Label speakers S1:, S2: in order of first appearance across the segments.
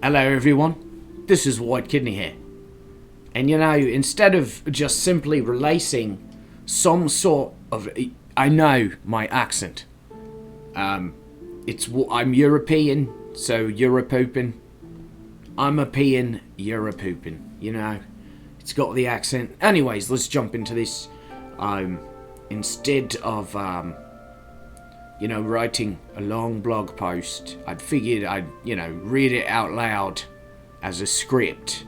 S1: Hello everyone, this is Whitekidney here. And instead of just simply releasing some sort of... I know my accent. I'm European, so Europoopin. I'm a peeing Europoopin, It's got the accent. Anyways, let's jump into this. Instead of, writing a long blog post, I'd figured I'd, read it out loud as a script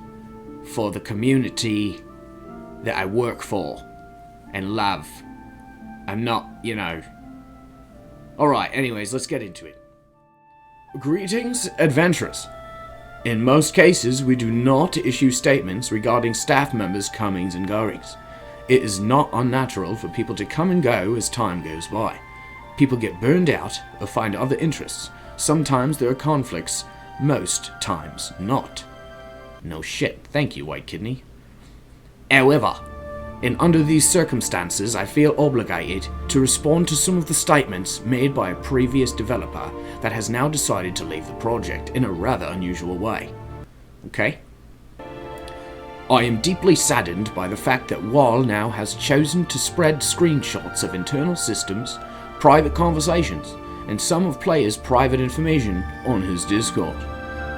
S1: for the community that I work for and love. I'm not, Alright, anyways, let's get into it. Greetings, adventurers. In most cases, we do not issue statements regarding staff members' comings and goings. It is not unnatural for people to come and go as time goes by. People get burned out or find other interests. Sometimes there are conflicts, most times not. No shit, thank you, Whitekidney. However, under these circumstances, I feel obligated to respond to some of the statements made by a previous developer that has now decided to leave the project in a rather unusual way. Okay? I am deeply saddened by the fact that Wall now has chosen to spread screenshots of internal systems, private conversations, and some of players' private information on his Discord.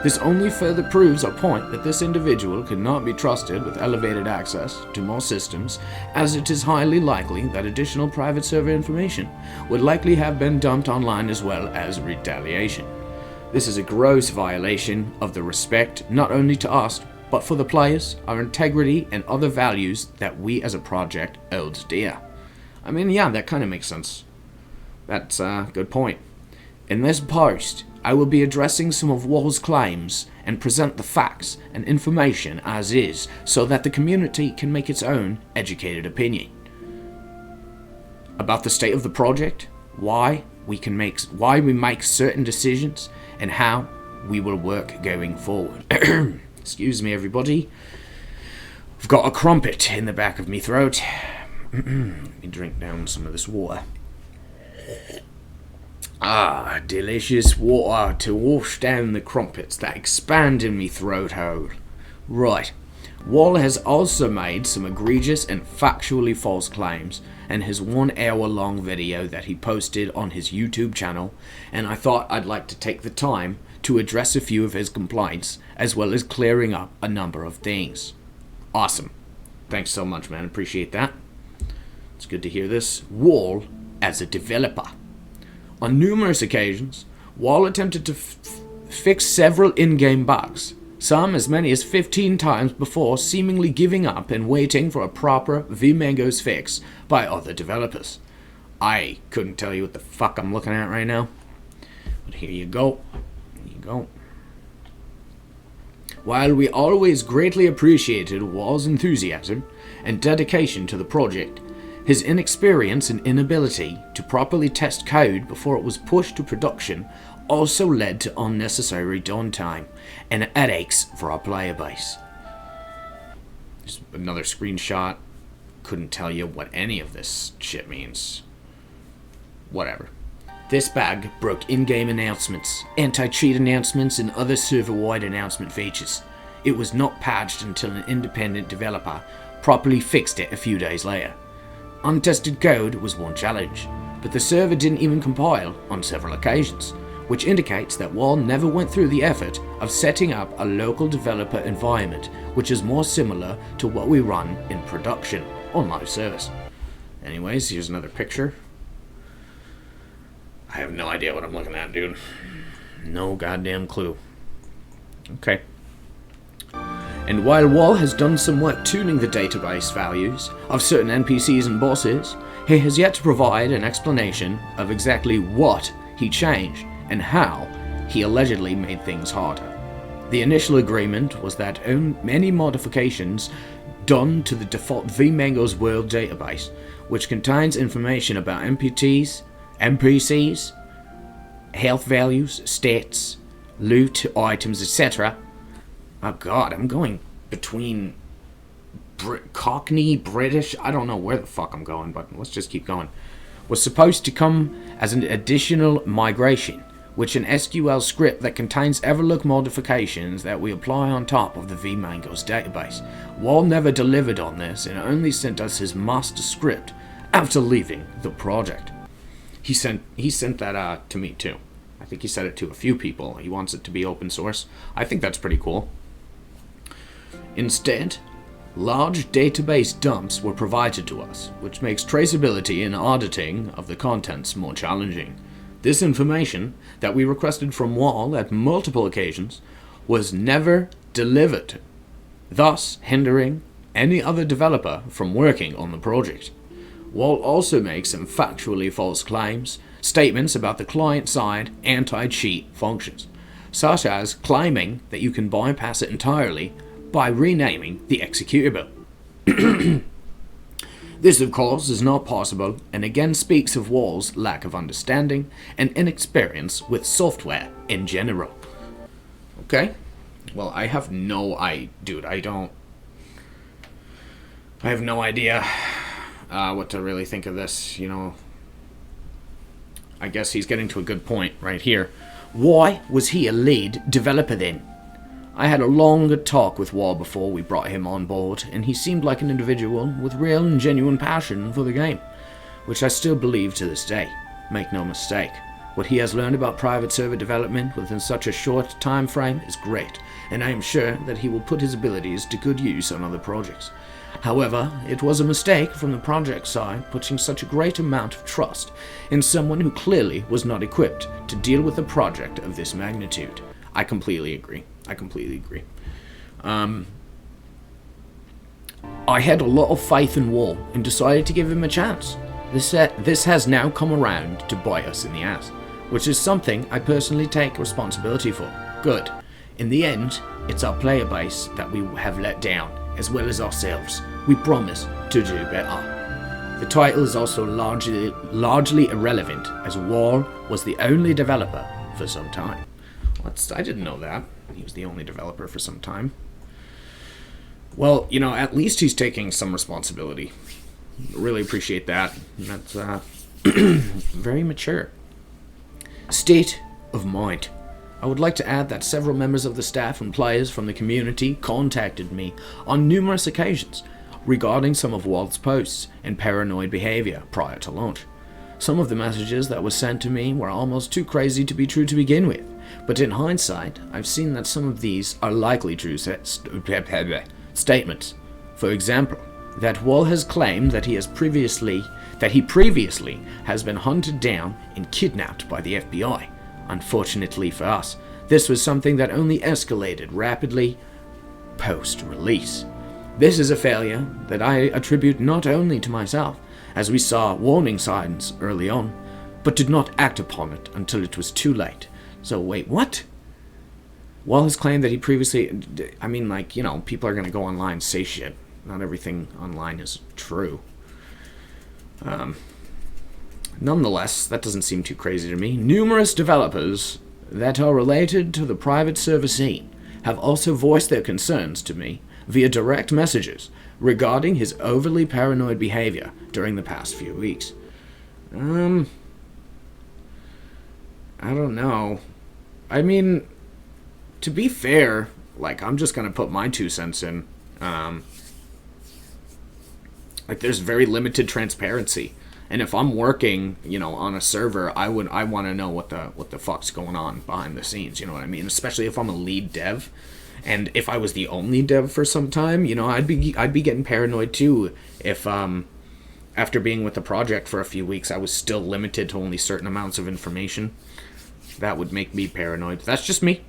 S1: This only further proves our point that this individual cannot be trusted with elevated access to more systems, as it is highly likely that additional private server information would likely have been dumped online as well as retaliation. This is a gross violation of the respect not only to us, but for the players, our integrity, and other values that we as a project hold dear. I mean, yeah, that kind of makes sense. That's a good point. In this post, I will be addressing some of Wall's claims and present the facts and information as is so that the community can make its own educated opinion about the state of the project, why we make certain decisions, and how we will work going forward. Excuse me, everybody. I've got a crumpet in the back of me throat. Let me drink down some of this water. Ah, delicious water to wash down the crumpets that expand in me throat hole. Right. Wall has also made some egregious and factually false claims in his 1 hour long video that he posted on his YouTube channel, and I thought I'd like to take the time to address a few of his complaints, as well as clearing up a number of things. Awesome. Thanks so much, man. Appreciate that. It's good to hear this. Wall as a developer. On numerous occasions, Wall attempted to fix several in-game bugs, some as many as 15 times before seemingly giving up and waiting for a proper vMango's fix by other developers. I couldn't tell you what the fuck I'm looking at right now, but here you go. Here you go. While we always greatly appreciated Wall's enthusiasm and dedication to the project, his inexperience and inability to properly test code before it was pushed to production also led to unnecessary downtime and headaches for our player base. Just another screenshot. Couldn't tell you what any of this shit means. Whatever. This bug broke in-game announcements, anti-cheat announcements, and other server-wide announcement features. It was not patched until an independent developer properly fixed it a few days later. Untested code was one challenge, but the server didn't even compile on several occasions, which indicates that Wall never went through the effort of setting up a local developer environment, which is more similar to what we run in production on live service. Anyways, here's another picture. I have no idea what I'm looking at, dude. No goddamn clue. Okay. And while Wall has done some work tuning the database values of certain NPCs and bosses, he has yet to provide an explanation of exactly what he changed and how he allegedly made things harder. The initial agreement was that any modifications done to the default vMango's world database, which contains information about NPCs, health values, stats, loot, items, etc. Oh god, I'm going between Cockney, British, I don't know where the fuck I'm going, but let's just keep going. Was supposed to come as an additional migration, which an SQL script that contains Everlook modifications that we apply on top of the vMangos database. Wall never delivered on this and only sent us his master script after leaving the project. He sent that to me too. I think he sent it to a few people. He wants it to be open source. I think that's pretty cool. Instead, large database dumps were provided to us, which makes traceability and auditing of the contents more challenging. This information that we requested from Wall at multiple occasions was never delivered, thus hindering any other developer from working on the project. Wall also makes some factually false claims, statements about the client-side anti-cheat functions, such as claiming that you can bypass it entirely by renaming the executable. This, of course, is not possible, and again speaks of Wall's lack of understanding and inexperience with software in general. Okay? Well, I have no idea, dude, I have no idea what to really think of this, you know. I guess he's getting to a good point right here. Why was he a lead developer then? I had a long talk with Wall before we brought him on board, and he seemed like an individual with real and genuine passion for the game, which I still believe to this day. Make no mistake, what he has learned about private server development within such a short time frame is great, and I am sure that he will put his abilities to good use on other projects. However, it was a mistake from the project side putting such a great amount of trust in someone who clearly was not equipped to deal with a project of this magnitude. I completely agree. I had a lot of faith in Wall and decided to give him a chance. This has now come around to bite us in the ass, which is something I personally take responsibility for. Good. In the end, it's our player base that we have let down, as well as ourselves. We promise to do better. The title is also largely irrelevant, as Wall was the only developer for some time. I didn't know that. He was the only developer for some time. Well, you know, at least he's taking some responsibility. Really appreciate that. That's very mature. State of mind. I would like to add that several members of the staff and players from the community contacted me on numerous occasions regarding some of Walt's posts and paranoid behavior prior to launch. Some of the messages that were sent to me were almost too crazy to be true to begin with, but in hindsight, I've seen that some of these are likely true statements. For example, that Wall has claimed that he previously has been hunted down and kidnapped by the FBI. Unfortunately for us, this was something that only escalated rapidly post-release. This is a failure that I attribute not only to myself, as we saw warning signs early on, but did not act upon it until it was too late. So wait, what? Wall has claimed that he previously... I mean, like, you know, people are going to go online and say shit. Not everything online is true. Nonetheless, that doesn't seem too crazy to me. Numerous developers that are related to the private server scene have also voiced their concerns to me via direct messages regarding his overly paranoid behavior during the past few weeks. I don't know. I mean, to be fair, like, I'm just gonna put my 2 cents in. Like, there's very limited transparency. And if I'm working, you know, on a server, I want to know what the fuck's going on behind the scenes, you know what I mean? Especially if I'm a lead dev. And if I was the only dev for some time, you know, I'd be getting paranoid too if after being with the project for a few weeks I was still limited to only certain amounts of information. That would make me paranoid. That's just me.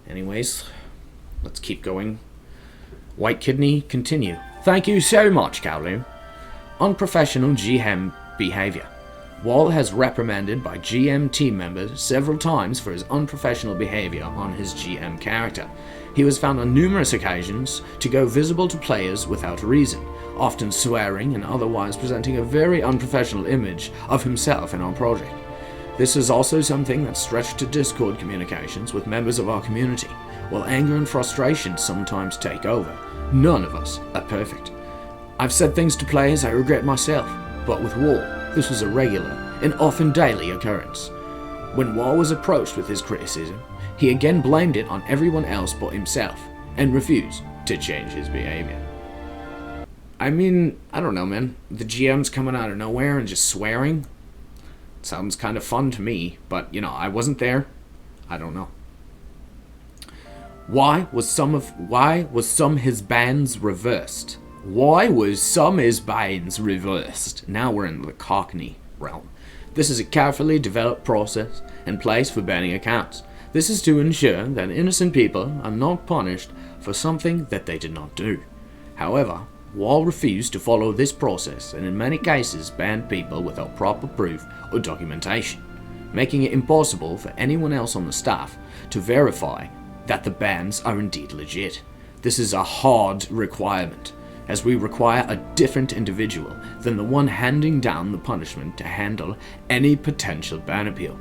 S1: Anyways, let's keep going. Whitekidney, continue. Thank you so much, Kowloon. Unprofessional GM behavior. Wall has reprimanded by GM team members several times for his unprofessional behavior on his GM character. He was found on numerous occasions to go visible to players without reason, often swearing and otherwise presenting a very unprofessional image of himself in our project. This is also something that stretched to Discord communications with members of our community, while anger and frustration sometimes take over. None of us are perfect. I've said things to players I regret myself, but with Wall, this was a regular and often daily occurrence. When Wall was approached with his criticism, he again blamed it on everyone else but himself, and refused to change his behavior. I mean, I don't know, man. The GM's coming out of nowhere and just swearing. Sounds kind of fun to me, but, I wasn't there. I don't know. Why was some his bans reversed? Why was some his bans reversed? Now we're in the Cockney realm. This is a carefully developed process in place for banning accounts. This is to ensure that innocent people are not punished for something that they did not do. However, Wall refused to follow this process and in many cases banned people without proper proof or documentation, making it impossible for anyone else on the staff to verify that the bans are indeed legit. This is a hard requirement, as we require a different individual than the one handing down the punishment to handle any potential ban appeal.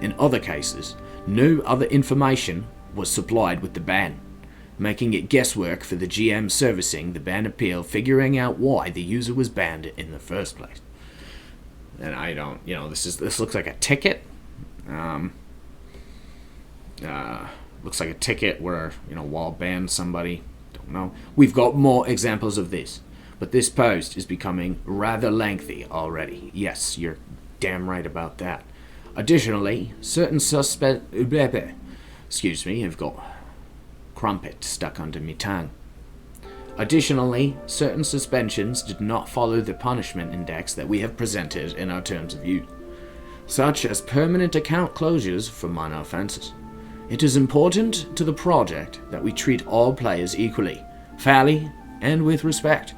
S1: In other cases, no other information was supplied with the ban, making it guesswork for the GM servicing the ban appeal, figuring out why the user was banned in the first place. And I don't, this looks like a ticket. Looks like a ticket where, Wall banned somebody. Don't know. We've got more examples of this, but this post is becoming rather lengthy already. Yes, you're damn right about that. Additionally, certain excuse me, I've got crumpet stuck under me tongue. Additionally, certain suspensions did not follow the punishment index that we have presented in our terms of use, such as permanent account closures for minor offenses. It is important to the project that we treat all players equally, fairly, and with respect.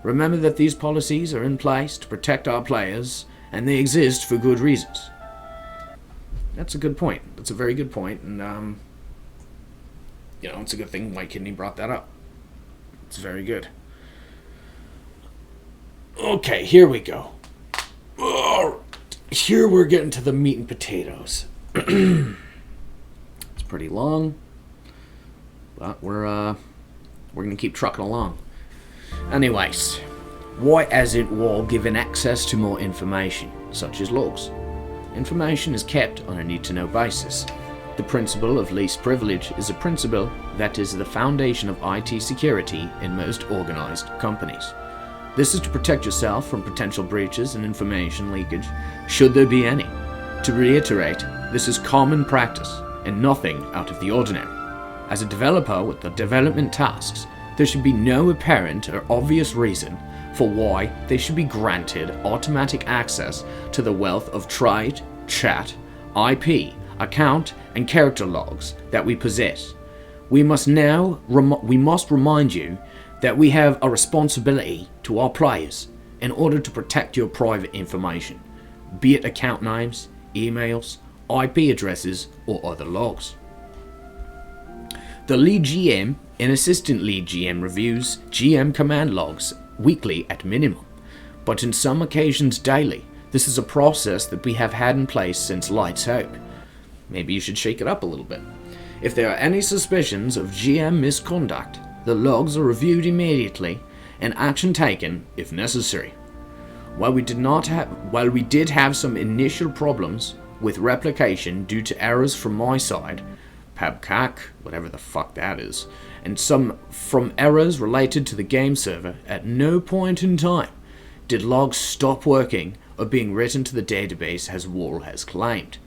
S1: Remember that these policies are in place to protect our players, and they exist for good reasons. That's a good point. That's a very good point, and it's a good thing Whitekidney brought that up. It's very good. Okay, here we go. Here we're getting to the meat and potatoes. It's pretty long, but we're gonna keep trucking along. Anyways, why hasn't Wall given access to more information, such as logs? Information is kept on a need-to-know basis. The principle of least privilege is a principle that is the foundation of IT security in most organized companies. This is to protect yourself from potential breaches and information leakage, should there be any. To reiterate, this is common practice and nothing out of the ordinary. As a developer with the development tasks, there should be no apparent or obvious reason for why they should be granted automatic access to the wealth of trade, chat, IP, account, and character logs that we possess. We must remind you that we have a responsibility to our players in order to protect your private information, be it account names, emails, IP addresses, or other logs. The lead GM and assistant lead GM reviews GM command logs weekly at minimum, but in some occasions daily. This is a process that we have had in place since Light's Hope. Maybe you should shake it up a little bit. If there are any suspicions of GM misconduct, the logs are reviewed immediately and action taken if necessary. While we did have some initial problems with replication due to errors from my side, Pabcac, whatever the fuck that is, and some from errors related to the game server, at no point in time did logs stop working or being written to the database as Wall has claimed.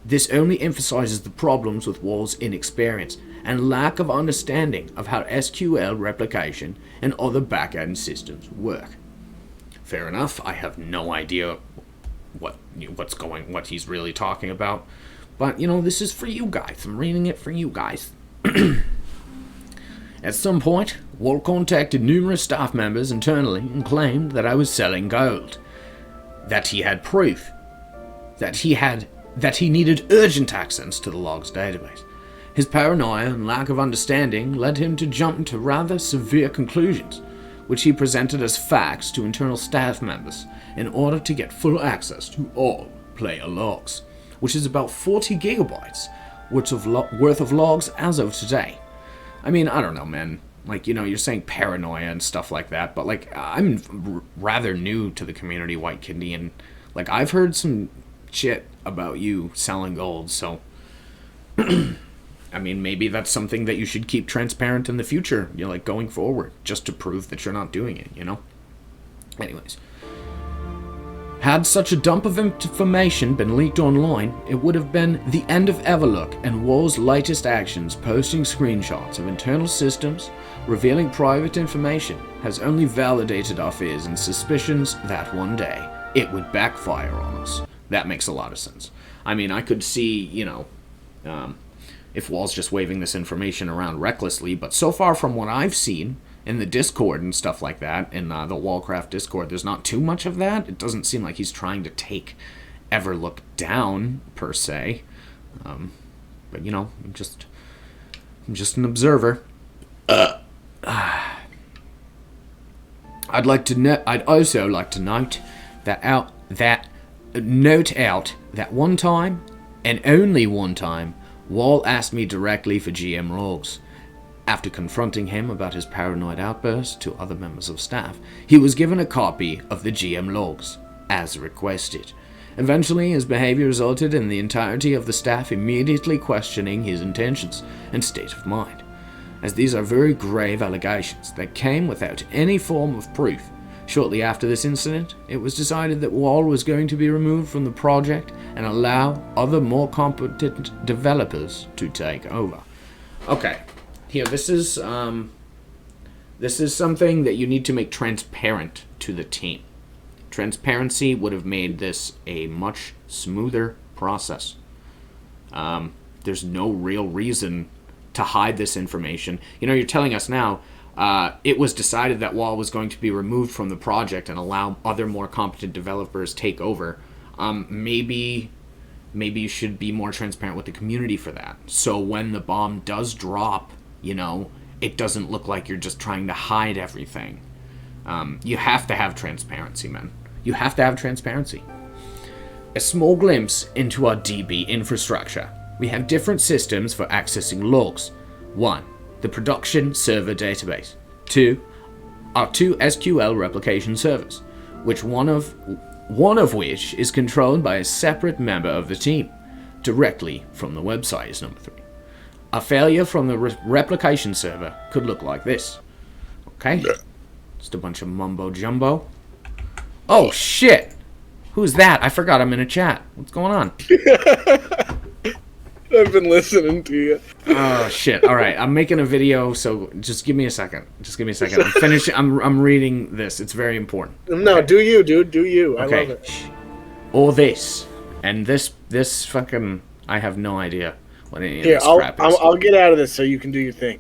S1: This only emphasizes the problems with Wall's inexperience and lack of understanding of how SQL replication and other back-end systems work. Fair enough, I have no idea what he's really talking about, but this is for you guys. I'm reading it for you guys. At some point, Wall contacted numerous staff members internally and claimed that I was selling gold, that he had proof, that he needed urgent access to the logs database. His paranoia and lack of understanding led him to jump to rather severe conclusions, which he presented as facts to internal staff members in order to get full access to all player logs, which is about 40 gigabytes worth of logs as of today. I mean, I don't know, man. You're saying paranoia and stuff like that, but I'm rather new to the community, Whitekidney, and I've heard some shit about you selling gold, so I mean, maybe that's something that you should keep transparent in the future, you know, like going forward, just to prove that you're not doing it, you know? Anyways. Had such a dump of information been leaked online, it would have been the end of Everlook and Wall's latest actions posting screenshots of internal systems, revealing private information, has only validated our fears and suspicions that one day it would backfire on us. That makes a lot of sense. I mean, I could see, you know, if Wall's just waving this information around recklessly, but so far from what I've seen in the Discord and stuff like that, in the Wallcraft Discord, there's not too much of that. It doesn't seem like he's trying to take Everlook down, per se. But, you know, I'm just an observer. I'd also like to note that one time, and only one time, Wall asked me directly for GM logs. After confronting him about his paranoid outbursts to other members of staff, he was given a copy of the GM logs, as requested. Eventually, his behavior resulted in the entirety of the staff immediately questioning his intentions and state of mind. As these are very grave allegations that came without any form of proof, shortly after this incident, it was decided that Wall was going to be removed from the project and allow other more competent developers to take over. Okay. Here, this is something that you need to make transparent to the team. Transparency would have made this a much smoother process. There's no real reason to hide this information. You know, you're telling us now, it was decided that Wall was going to be removed from the project and allow other more competent developers take over. Maybe you should be more transparent with the community for that. So when the bomb does drop, you know, it doesn't look like you're just trying to hide everything. You have to have transparency, man. You have to have transparency. A small glimpse into our DB infrastructure. We have different systems for accessing logs. 1. The production server database. 2. Our 2 SQL replication servers, which one of which is controlled by a separate member of the team. Directly from the website is number 3. A failure from the replication server could look like this. Okay? Just a bunch of mumbo jumbo. Oh, shit! Who's that? I forgot I'm in a chat. What's going on?
S2: I've been listening to you.
S1: Oh, shit. Alright, I'm making a video, so just give me a second. I'm finishing. I'm reading this. It's very important.
S2: No, okay. Do you, dude. Do you.
S1: Okay.
S2: I love it.
S1: Or this. And this fucking... I have no idea what any of
S2: Here,
S1: this crap is.
S2: I'll get out of this so you can do your thing.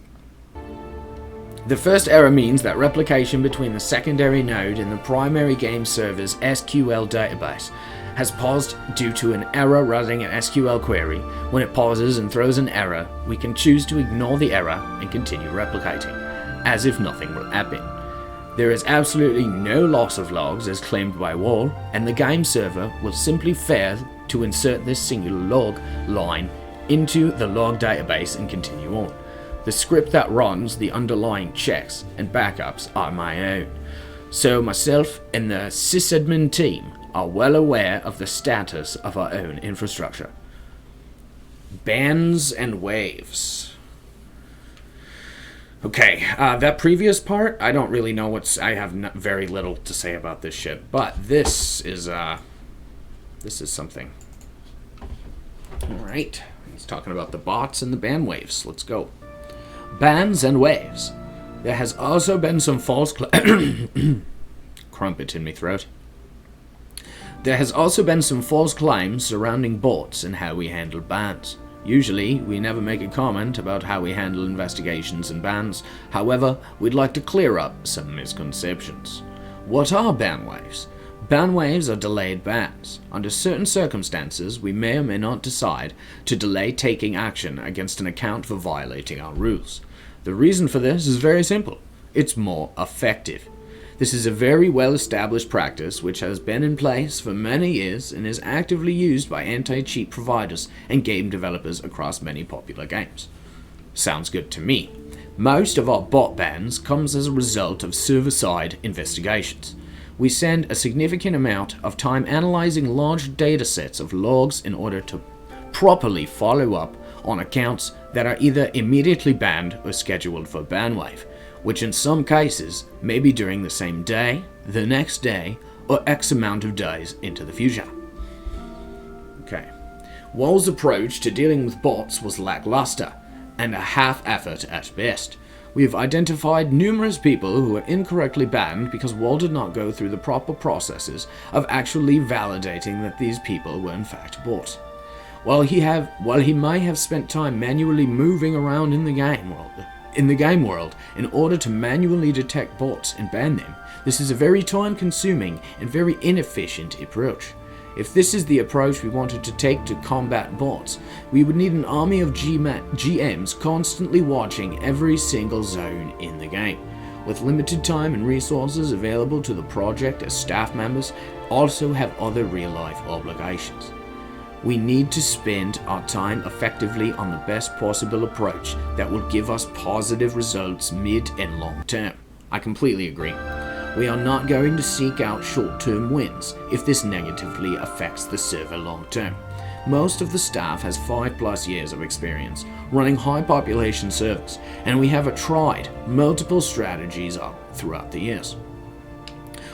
S1: The first error means that replication between the secondary node and the primary game server's SQL database has paused due to an error running an SQL query. When it pauses and throws an error, we can choose to ignore the error and continue replicating, as if nothing will happen. There is absolutely no loss of logs as claimed by Wall, and the game server will simply fail to insert this singular log line into the log database and continue on. The script that runs the underlying checks and backups are my own. So myself and the sysadmin team are well aware of the status of our own infrastructure. Bands and waves. Okay, that previous part, I don't really know I have very little to say about this shit, but this is something. Alright, he's talking about the bots and the band waves. Let's go. Bands and waves. There has also been some false crumpet in my throat. There has also been some false claims surrounding bots and how we handle bans. Usually, we never make a comment about how we handle investigations and bans. However, we'd like to clear up some misconceptions. What are ban waves? Ban waves are delayed bans. Under certain circumstances, we may or may not decide to delay taking action against an account for violating our rules. The reason for this is very simple. It's more effective. This is a very well-established practice which has been in place for many years and is actively used by anti-cheat providers and game developers across many popular games. Sounds good to me. Most of our bot bans comes as a result of server-side investigations. We spend a significant amount of time analyzing large data sets of logs in order to properly follow up on accounts that are either immediately banned or scheduled for ban wave, which in some cases may be during the same day, the next day, or X amount of days into the future. Okay. Wall's approach to dealing with bots was lackluster and a half-effort at best. We have identified numerous people who were incorrectly banned because Wall did not go through the proper processes of actually validating that these people were in fact bots. While he may have spent time manually moving around in the game world in order to manually detect bots and ban them, this is a very time-consuming and very inefficient approach. If this is the approach we wanted to take to combat bots, we would need an army of GMs constantly watching every single zone in the game. With limited time and resources available to the project, as staff members also have other real-life obligations. We need to spend our time effectively on the best possible approach that will give us positive results mid and long term. I completely agree. We are not going to seek out short-term wins if this negatively affects the server long-term. Most of the staff has 5+ years of experience running high population servers, and we have tried multiple strategies throughout the years.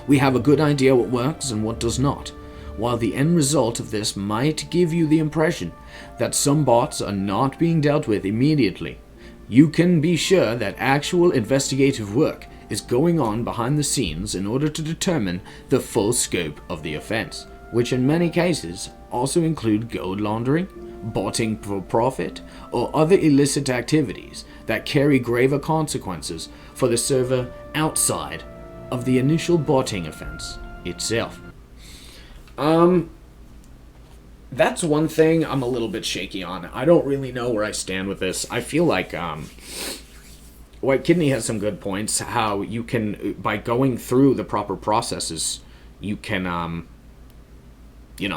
S1: We have a good idea what works and what does not. While the end result of this might give you the impression that some bots are not being dealt with immediately, you can be sure that actual investigative work is going on behind the scenes in order to determine the full scope of the offense, which in many cases also include gold laundering, botting for profit, or other illicit activities that carry graver consequences for the server outside of the initial botting offense itself. That's one thing I'm a little bit shaky on. I don't really know where I stand with this. I feel like, Whitekidney has some good points, how you can, by going through the proper processes, you can, you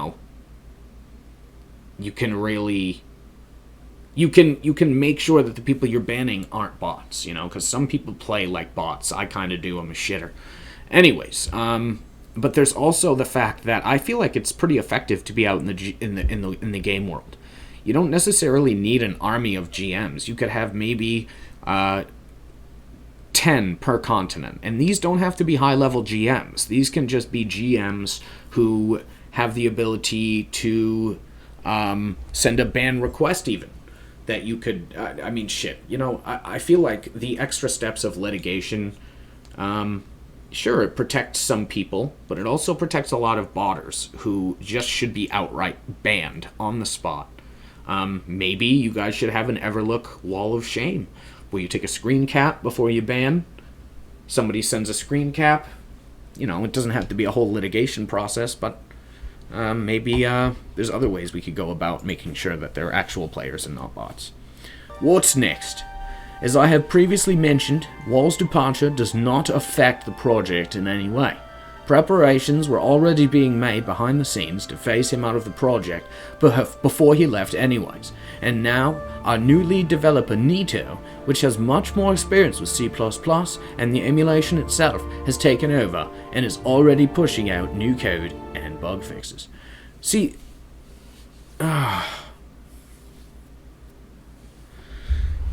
S1: can make sure that the people you're banning aren't bots, because some people play like bots. I kind of do. I'm a shitter. Anyways, but there's also the fact that I feel like it's pretty effective to be out in the game world. You don't necessarily need an army of GMs. You could have maybe 10 per continent, and these don't have to be high-level GMs. These can just be GMs who have the ability to send a ban request even. That you could, I feel like the extra steps of litigation, sure, it protects some people, but it also protects a lot of botters who just should be outright banned on the spot. Maybe you guys should have an Everlook wall of shame, where you take a screen cap before you ban. Somebody sends a screen cap. It doesn't have to be a whole litigation process, but maybe there's other ways we could go about making sure that they're actual players and not bots. What's next? As I have previously mentioned, Wall's departure does not affect the project in any way. Preparations were already being made behind the scenes to phase him out of the project before he left anyways, and now our new lead developer Nito, which has much more experience with C++ and the emulation itself, has taken over and is already pushing out new code and bug fixes. See,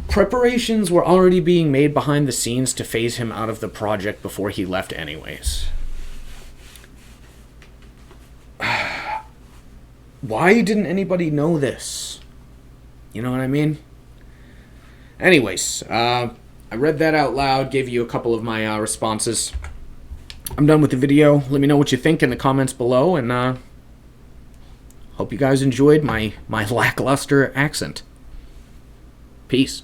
S1: preparations were already being made behind the scenes to phase him out of the project before he left anyways. Why didn't anybody know this? You know what I mean? Anyways, I read that out loud, gave you a couple of my responses. I'm done with the video. Let me know what you think in the comments below, and hope you guys enjoyed my lackluster accent. Peace.